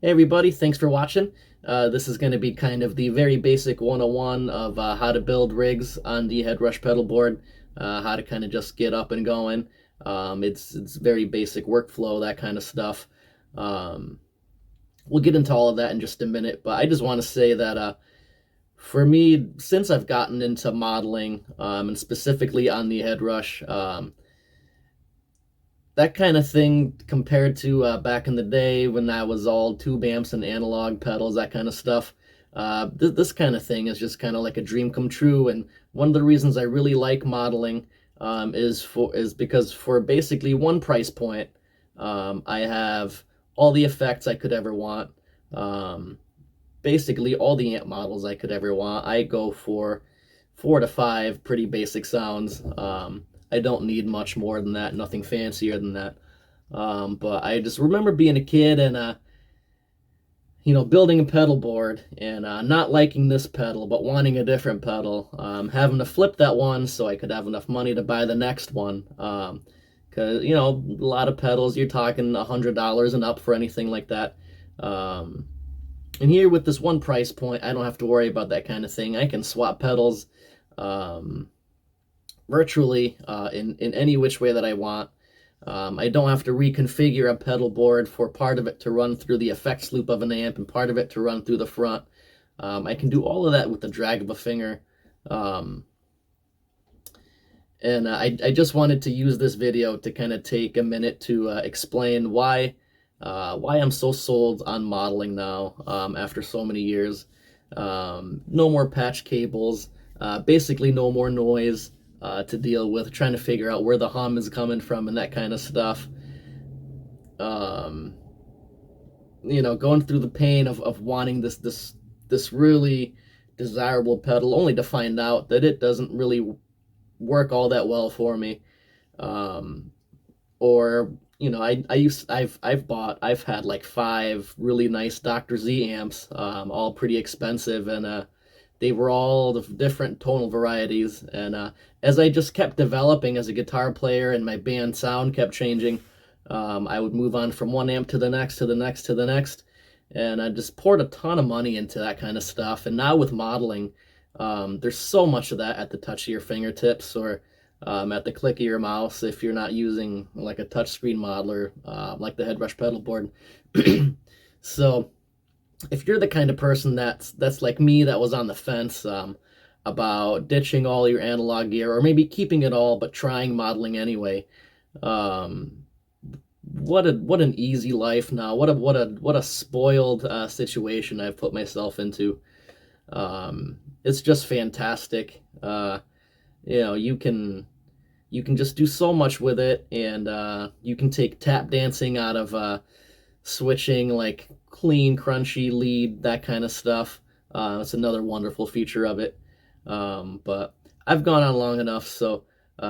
Hey everybody, thanks for watching. This is going to be kind of the very basic 101 of how to build rigs on the Headrush pedalboard, how to kind of just get up and going. It's very basic workflow, that kind of stuff. Um, we'll get into all of that in just a minute, but I just want to say that for me, since I've gotten into modeling, and specifically on the Headrush, that kind of thing compared to back in the day when I was all tube amps and analog pedals, that kind of stuff. This kind of thing is just kind of like a dream come true. And one of the reasons I really like modeling is because for basically one price point, I have all the effects I could ever want. Um, Basically all the amp models I could ever want. I go for 4 to 5 pretty basic sounds. I don't need much more than that, nothing fancier than that. But I just remember being a kid and building a pedal board and not liking this pedal, but wanting a different pedal. Having to flip that one so I could have enough money to buy the next one. Because a lot of pedals, you're talking $100 and up for anything like that. Um, and here with this one price point, I don't have to worry about that kind of thing. I can swap pedals um, virtually in any which way that I want. I don't have to reconfigure a pedal board for part of it to run through the effects loop of an amp and part of it to run through the front. I can do all of that with the drag of a finger. Um, and I just wanted to use this video to kind of take a minute to explain why I'm so sold on modeling now after so many years. No more patch cables, basically no more noise to deal with, trying to figure out where the hum is coming from and that kind of stuff. Um, Going through the pain of wanting this really desirable pedal, only to find out that it doesn't really work all that well for me. Um, or I've had like 5 really nice Dr. Z amps, all pretty expensive, and they were all the different tonal varieties. And as I just kept developing as a guitar player and my band sound kept changing, I would move on from one amp to the next, to the next, to the next, and I just poured a ton of money into that kind of stuff. And now with modeling, there's so much of that at the touch of your fingertips, or at the click of your mouse if you're not using like a touchscreen modeler like the Headrush Pedalboard. So if you're the kind of person that's like me, that was on the fence about ditching all your analog gear, or maybe keeping it all but trying modeling anyway, um, what an easy life now. What a spoiled situation I've put myself into. It's just fantastic. You know, you can just do so much with it, and you can take tap dancing out of switching, like clean, crunchy lead, that kind of stuff. It's another wonderful feature of it. But I've gone on long enough, so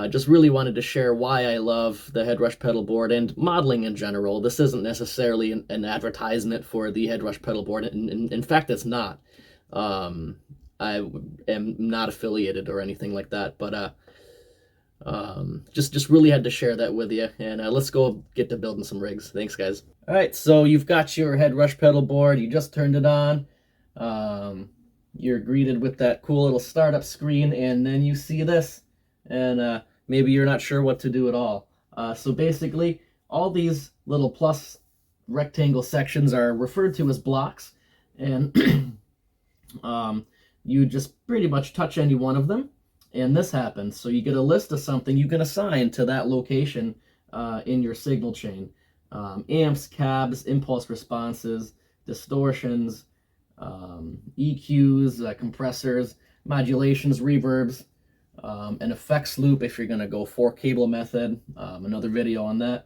just really wanted to share why I love the Headrush pedal board and modeling in general. This isn't necessarily an advertisement for the Headrush pedal board. In fact, it's not. Um, I am not affiliated or anything like that, but just really had to share that with you, and let's go get to building some rigs. Thanks, guys. All right, so you've got your Headrush pedal board. You just turned it on. Um, you're greeted with that cool little startup screen, and then you see this, and maybe you're not sure what to do at all. So basically, all these little plus rectangle sections are referred to as blocks, and you just pretty much touch any one of them, and this happens. So you get a list of something you can assign to that location in your signal chain. Amps, cabs, impulse responses, distortions, EQs, compressors, modulations, reverbs, an effects loop if you're going to go 4 cable method, another video on that,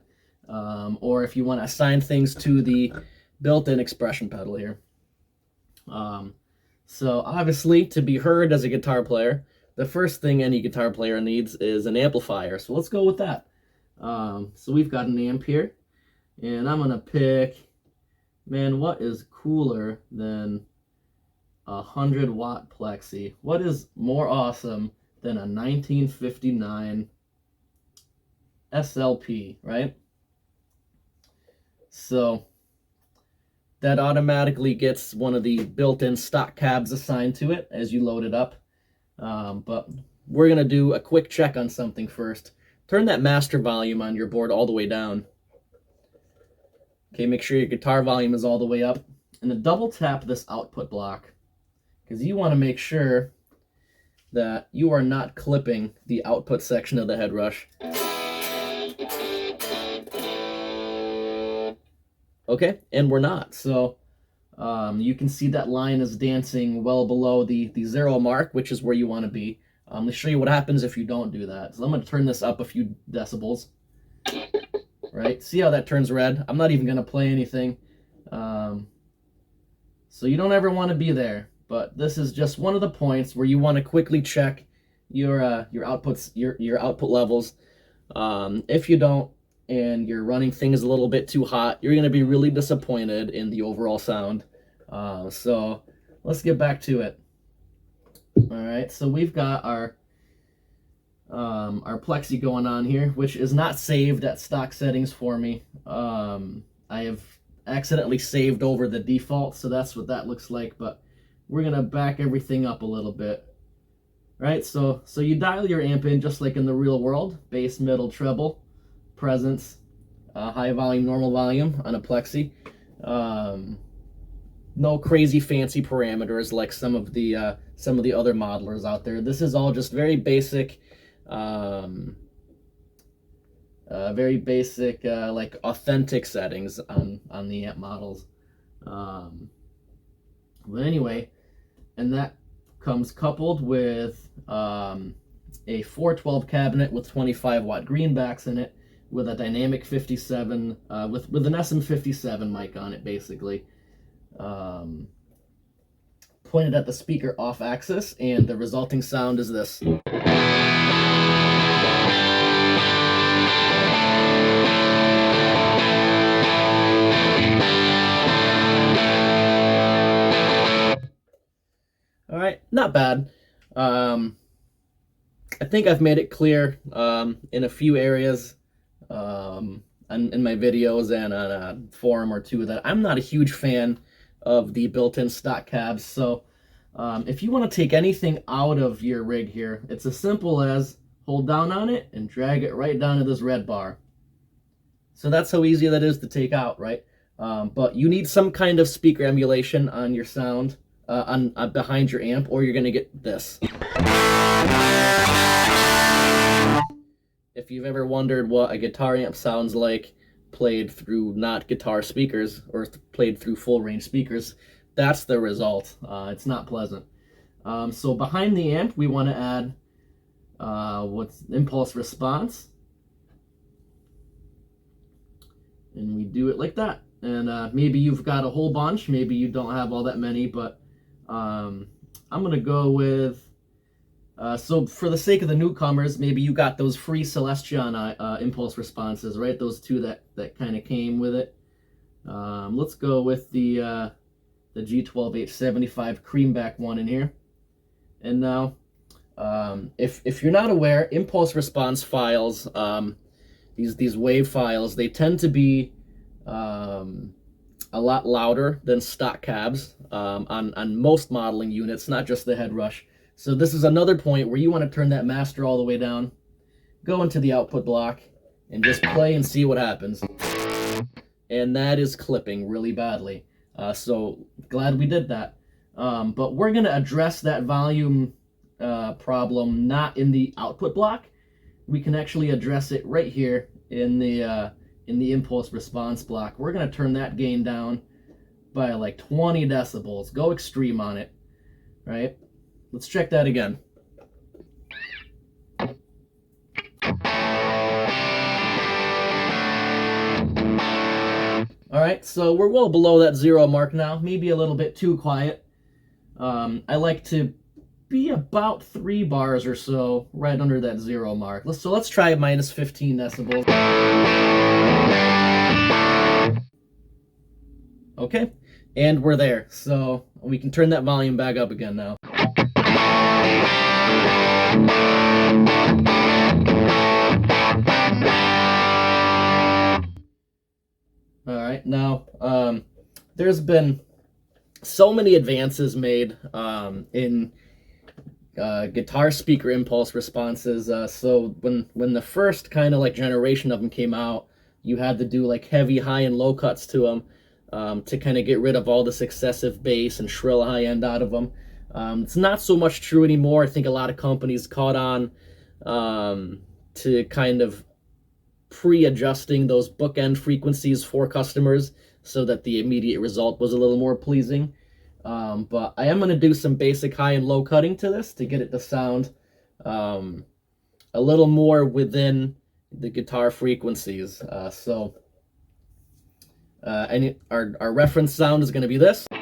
or if you want to assign things to the built-in expression pedal here. So obviously, to be heard as a guitar player, the first thing any guitar player needs is an amplifier. So let's go with that. So we've got an amp here, and I'm gonna pick, man, what is cooler than a 100-watt plexi? What is more awesome than a 1959 SLP, right? So that automatically gets one of the built-in stock cabs assigned to it as you load it up. But we're going to do a quick check on something first. Turn that master volume on your board all the way down. Okay, make sure your guitar volume is all the way up. And then double tap this output block, because you want to make sure that you are not clipping the output section of the Headrush. Okay, and we're not. So you can see that line is dancing well below the 0 mark, which is where you want to be. Let's show you what happens if you don't do that. So I'm going to turn this up a few decibels. Right? See how that turns red? I'm not even going to play anything. So you don't ever want to be there. But this is just one of the points where you want to quickly check your outputs, your output levels. If you don't, and you're running things a little bit too hot, you're going to be really disappointed in the overall sound. So let's get back to it. All right, so we've got our plexi going on here, which is not saved at stock settings for me. I have accidentally saved over the default, so that's what that looks like. But we're gonna back everything up a little bit. Right, so you dial your amp in just like in the real world: bass, middle, treble, presence, high volume, normal volume on a plexi. No crazy fancy parameters like some of the other modelers out there. This is all just very basic, like authentic settings on the amp models. But anyway, and that comes coupled with a 412 cabinet with 25 watt greenbacks in it, with a dynamic 57 with an SM57 mic on it, basically. Pointed at the speaker off axis, and the resulting sound is this. All right, not bad. I think I've made it clear in a few areas in my videos and on a forum or two that I'm not a huge fan of the built-in stock cabs. So if you want to take anything out of your rig here, it's as simple as hold down on it and drag it right down to this red bar. So that's how easy that is to take out, right? But you need some kind of speaker emulation on your sound, behind your amp, or you're going to get this. If you've ever wondered what a guitar amp sounds like played through not guitar speakers, or played through full range speakers, that's the result. It's not pleasant. So behind the amp, we want to add what's impulse response, and we do it like that. And maybe you've got a whole bunch, maybe you don't have all that many, but I'm gonna go with so for the sake of the newcomers, maybe you got those free Celestion impulse responses, right? Those two that kind of came with it. Let's go with the G12H75 creamback one in here. And now, if you're not aware, impulse response files, these wave files, they tend to be a lot louder than stock cabs on most modeling units, not just the Headrush. So this is another point where you want to turn that master all the way down, go into the output block, and just play and see what happens. And that is clipping really badly. So glad we did that. But we're going to address that volume problem not in the output block. We can actually address it right here in the impulse response block. We're going to turn that gain down by like 20 decibels. Go extreme on it, right? Let's check that again. All right, so we're well below that 0 mark now, maybe a little bit too quiet. I like to be about 3 bars or so right under that 0 mark. Let's try minus 15 decibels. Okay, and we're there. So we can turn that volume back up again now. All right, now there's been so many advances made in guitar speaker impulse responses. So when the first kind of like generation of them came out, you had to do like heavy high and low cuts to them to kind of get rid of all this excessive bass and shrill high end out of them. It's not so much true anymore. I think a lot of companies caught on to kind of pre-adjusting those bookend frequencies for customers so that the immediate result was a little more pleasing. But I am going to do some basic high and low cutting to this to get it to sound a little more within the guitar frequencies. So our reference sound is going to be this. A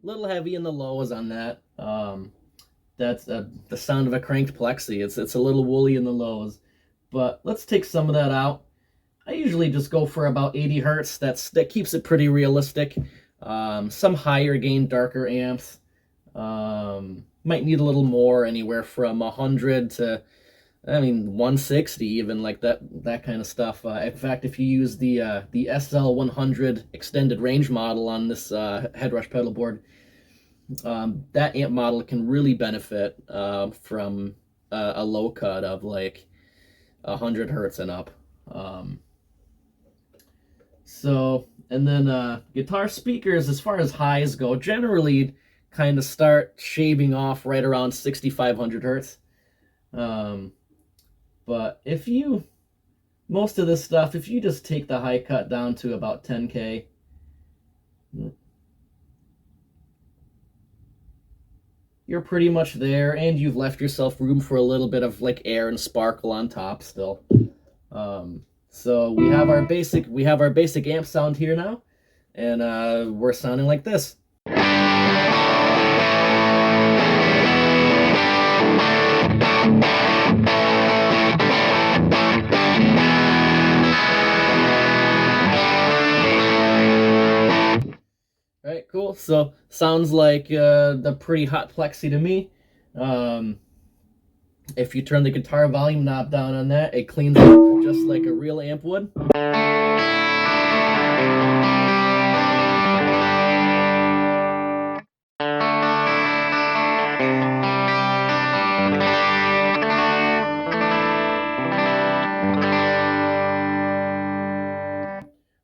little heavy in the lows on that. That's the sound of a cranked plexi. It's a little woolly in the lows. But let's take some of that out. I usually just go for about 80 hertz. That keeps it pretty realistic. Some higher gain, darker amps might need a little more, anywhere from 100 to, 160 even, like that kind of stuff. In fact, if you use the SL100 extended range model on this Headrush pedalboard, that amp model can really benefit from a low cut of like 100 hertz and up. And then guitar speakers, as far as highs go, generally kind of start shaving off right around 6,500 hertz. But most of this stuff, if you just take the high cut down to about 10K, you're pretty much there, and you've left yourself room for a little bit of like air and sparkle on top still. So we have our basic amp sound here now, and we're sounding like this. All right, cool. So sounds like the pretty hot plexi to me. If you turn the guitar volume knob down on that, it cleans up just like a real amp would.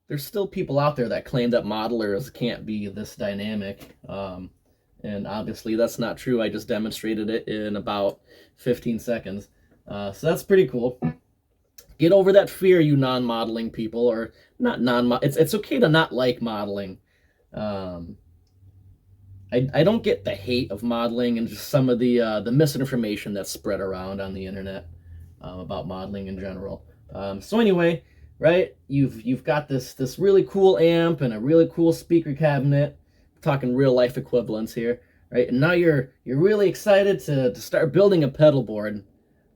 There's still people out there that claim that modelers can't be this dynamic. And obviously that's not true. I just demonstrated it in about 15 seconds. So that's pretty cool. Get over that fear, you non-modeling people, or not it's okay to not like modeling. I don't get the hate of modeling and just some of the misinformation that's spread around on the internet about modeling in general. So anyway, right? You've got this really cool amp and a really cool speaker cabinet. Talking real life equivalents here, right? And now you're really excited to start building a pedal board.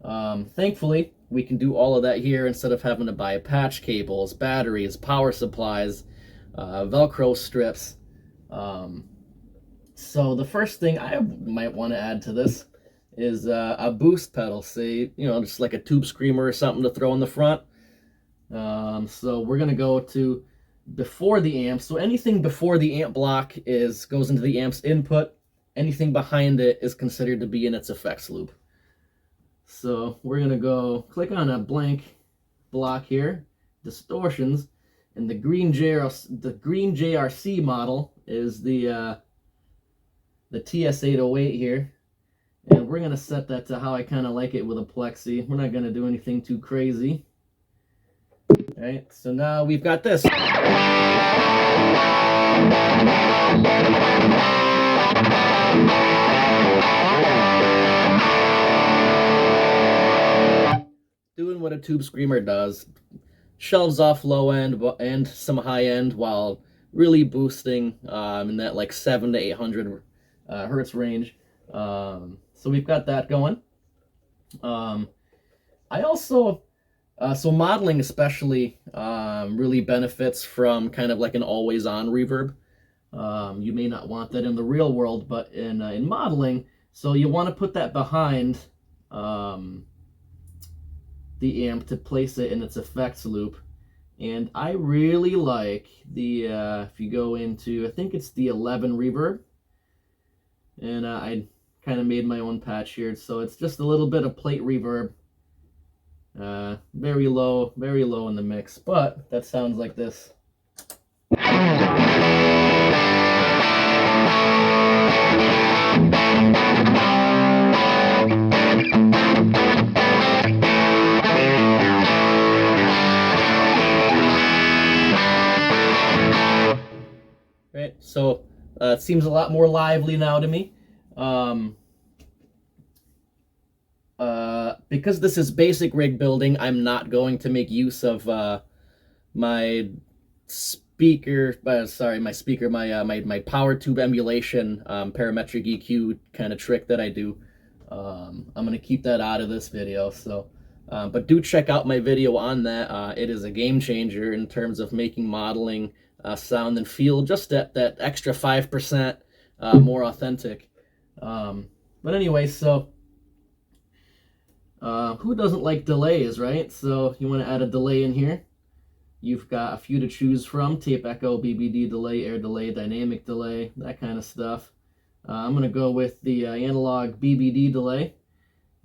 Thankfully, we can do all of that here instead of having to buy patch cables, batteries, power supplies, Velcro strips. So the first thing I might want to add to this is a boost pedal, say, just like a tube screamer or something to throw in the front. So we're gonna go to before the amp. So anything before the amp block goes into the amp's input. Anything behind it is considered to be in its effects loop. So we're gonna go click on a blank block here, distortions, and the green JRC model is the TS808 here, and we're gonna set that to how I kind of like it with a plexi. We're not gonna do anything too crazy. All right, so now we've got this. Doing what a tube screamer does. Shelves off low end and some high end while really boosting in that like 700 to 800 hertz range. So we've got that going. I also... so modeling especially really benefits from kind of like an always-on reverb. You may not want that in the real world, but in modeling, so you want to put that behind the amp to place it in its effects loop. And I really like the, if you go into, I think it's the 11 reverb. And I kind of made my own patch here. So it's just a little bit of plate reverb. Very low in the mix. But that sounds like this. Right, so it seems a lot more lively now to me. Because this is basic rig building, I'm not going to make use of my speaker, my power tube emulation parametric EQ kind of trick that I do. I'm going to keep that out of this video. So, but do check out my video on that. It is a game changer in terms of making modeling sound and feel just that extra 5% more authentic. But anyway, so who doesn't like delays, right? So you want to add a delay in here. You've got a few to choose from: tape echo, BBD delay, air delay, dynamic delay, that kind of stuff. I'm going to go with the analog BBD delay.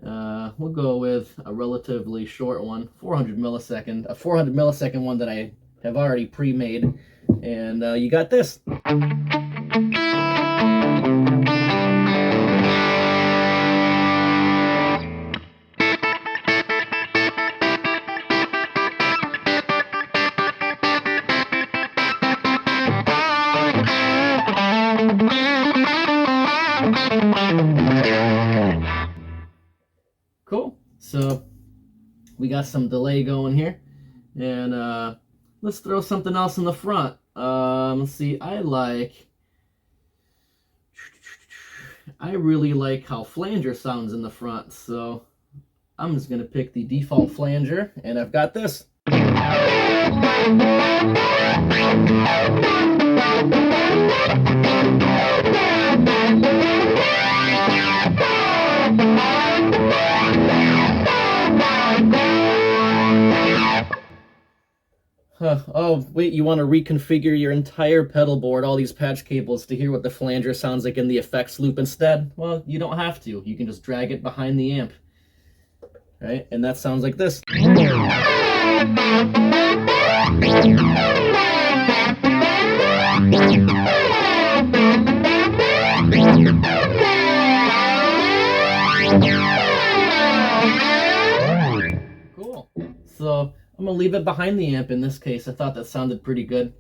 We'll go with a relatively short one, 400 millisecond, a 400 millisecond one that I have already pre-made. And you got this. Cool. So we got some delay going here, and let's throw something else in the front. Let's see. I really like how Flanger sounds in the front, so I'm just gonna pick the default Flanger, and I've got this. Oh, wait, you want to reconfigure your entire pedal board, all these patch cables, to hear what the flanger sounds like in the effects loop instead? Well, you don't have to. You can just drag it behind the amp. Right? And that sounds like this. Cool. So I'm going to leave it behind the amp in this case. I thought that sounded pretty good.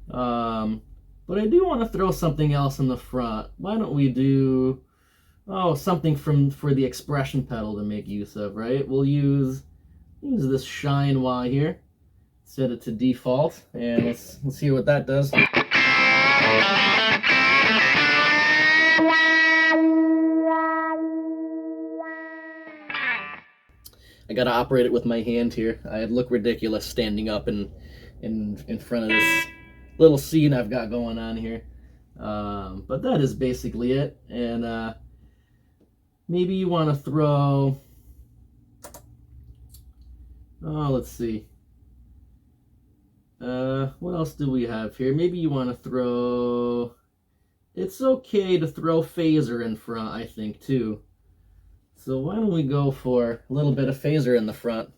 But I do want to throw something else in the front. Why don't we do something for the expression pedal to make use of, right? We'll use this shine wah here. Set it to default, and let's hear what that does. I gotta operate it with my hand here. I'd look ridiculous standing up in front of this little scene I've got going on here. But that is basically it. And maybe you want to throw, let's see. What else do we have here? Maybe you want to throw, it's okay to throw phaser in front, I think, too. So why don't we go for a little bit of phaser in the front.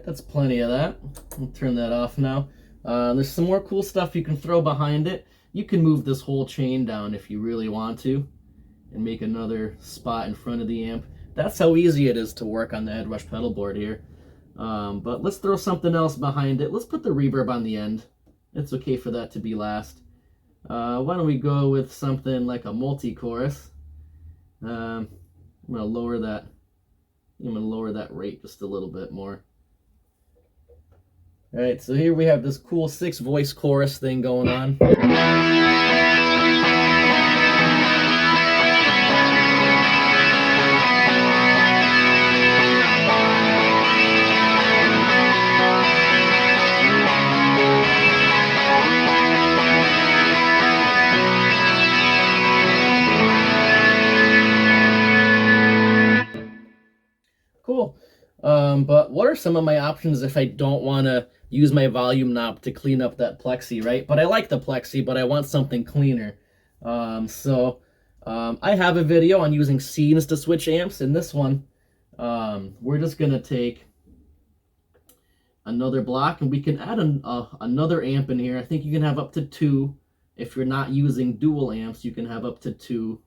That's plenty of that. I'll turn that off now. There's some more cool stuff you can throw behind it. You can move this whole chain down if you really want to and make another spot in front of the amp. That's how easy it is to work on the Headrush Pedalboard here. But let's throw something else behind it. Let's put the reverb on the end. It's okay for that to be last. Why don't we go with something like a MultiChorus? I'm gonna lower that rate just a little bit more. All right, so here we have this cool 6-voice chorus thing going on. But what are some of my options if I don't want to use my volume knob to clean up that plexi, right? But I like the plexi, but I want something cleaner. I have a video on using scenes to switch amps. In this one, we're just going to take another block, and we can add another amp in here. I think you can have up to 2. If you're not using dual amps, you can have up to 2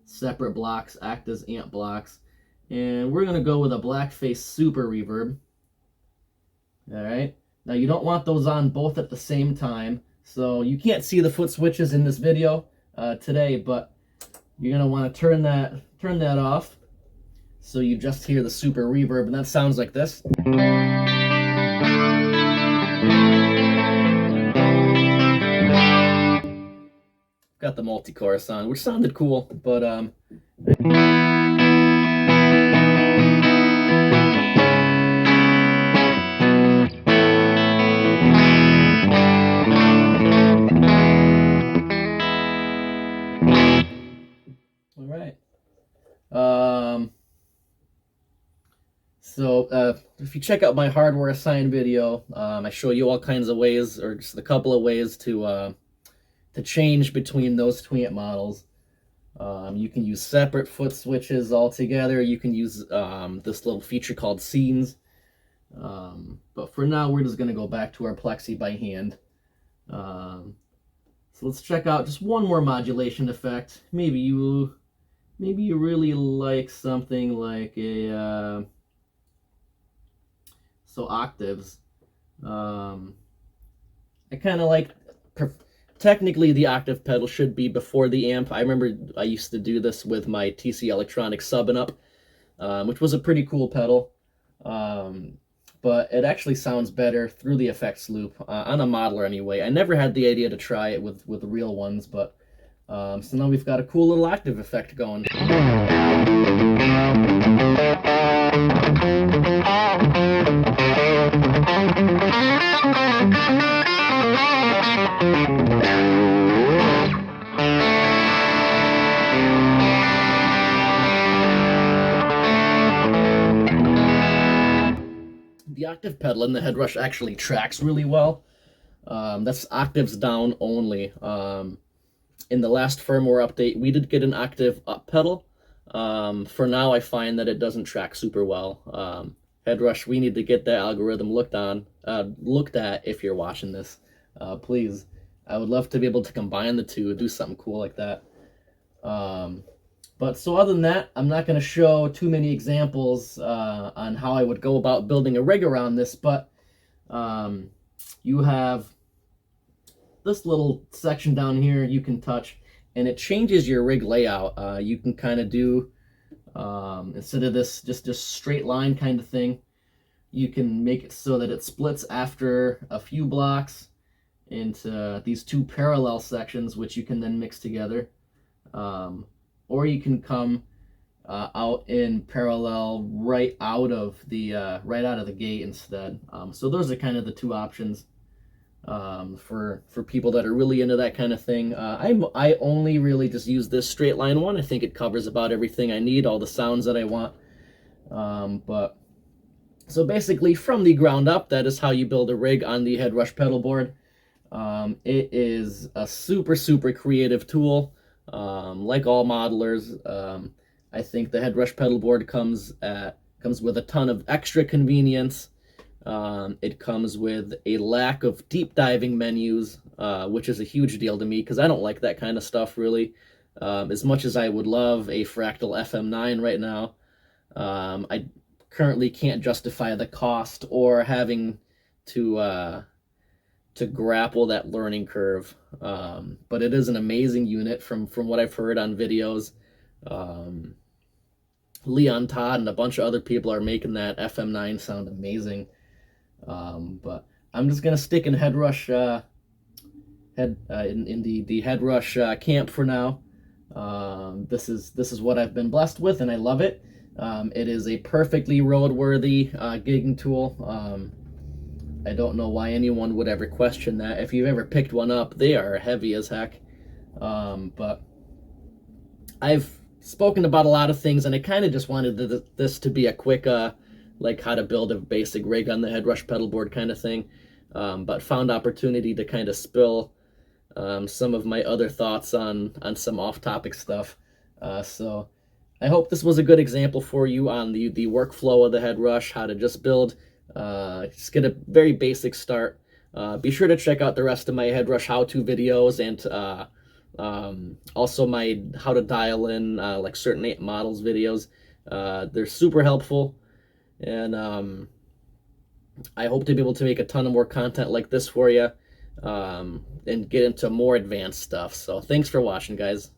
separate blocks act as amp blocks. And we're going to go with a Blackface Super Reverb. All right. Now you don't want those on both at the same time, so you can't see the foot switches in this video today, but you're going to want to turn that off so you just hear the Super Reverb, and that sounds like this. Got the MultiChorus on, which sounded cool, but all right. If you check out my hardware assign video, I show you all kinds of ways, or just a couple of ways to change between those 2 amp models. You can use separate foot switches altogether. You can use this little feature called scenes. But for now, we're just going to go back to our plexi by hand. So let's check out just one more modulation effect. Maybe you really like something like a Octaves. I kind of like. Technically, the octave pedal should be before the amp. I remember I used to do this with my TC Electronics Sub and Up, which was a pretty cool pedal. But it actually sounds better through the effects loop on a modeler anyway. I never had the idea to try it with real ones, but so now we've got a cool little octave effect going. The octave pedal in the Headrush actually tracks really well. That's octaves down only. In the last firmware update, we did get an octave up pedal. For now, I find that it doesn't track super well. Headrush, we need to get that algorithm looked at if you're watching this. Please. I would love to be able to combine the two, do something cool like that. But so other than that, I'm not going to show too many examples on how I would go about building a rig around this, but you have this little section down here you can touch, and it changes your rig layout. You can kind of do, instead of this just straight line kind of thing, you can make it so that it splits after a few blocks into these 2 parallel sections, which you can then mix together. Or you can come out in parallel right out of the gate instead. So those are kind of the 2 options for people that are really into that kind of thing. I only really just use this straight line one. I think it covers about everything I need, all the sounds that I want. But so basically, from the ground up, that is how you build a rig on the Headrush Pedalboard. It is a super creative tool. Like all modelers, I think the Headrush Pedalboard comes with a ton of extra convenience. It comes with a lack of deep diving menus, which is a huge deal to me because I don't like that kind of stuff really. As much as I would love a Fractal FM9 right now, I currently can't justify the cost or having to grapple that learning curve. But it is an amazing unit from what I've heard on videos. Leon Todd and a bunch of other people are making that FM9 sound amazing. But I'm just gonna stick in Headrush in the Headrush camp for now. This is what I've been blessed with, and I love it. It is a perfectly roadworthy gigging tool. I don't know why anyone would ever question that. If you've ever picked one up, they are heavy as heck. But I've spoken about a lot of things, and I kind of just wanted this to be a quick like how to build a basic rig on the Headrush pedalboard kind of thing, but found opportunity to kind of spill some of my other thoughts on some off-topic stuff. So I hope this was a good example for you on the workflow of the Headrush, how to just build, just get a very basic start. Be sure to check out the rest of my Headrush how-to videos, and also my how to dial in like certain models videos. They're super helpful, and I hope to be able to make a ton of more content like this for you, and get into more advanced stuff. So thanks for watching, guys.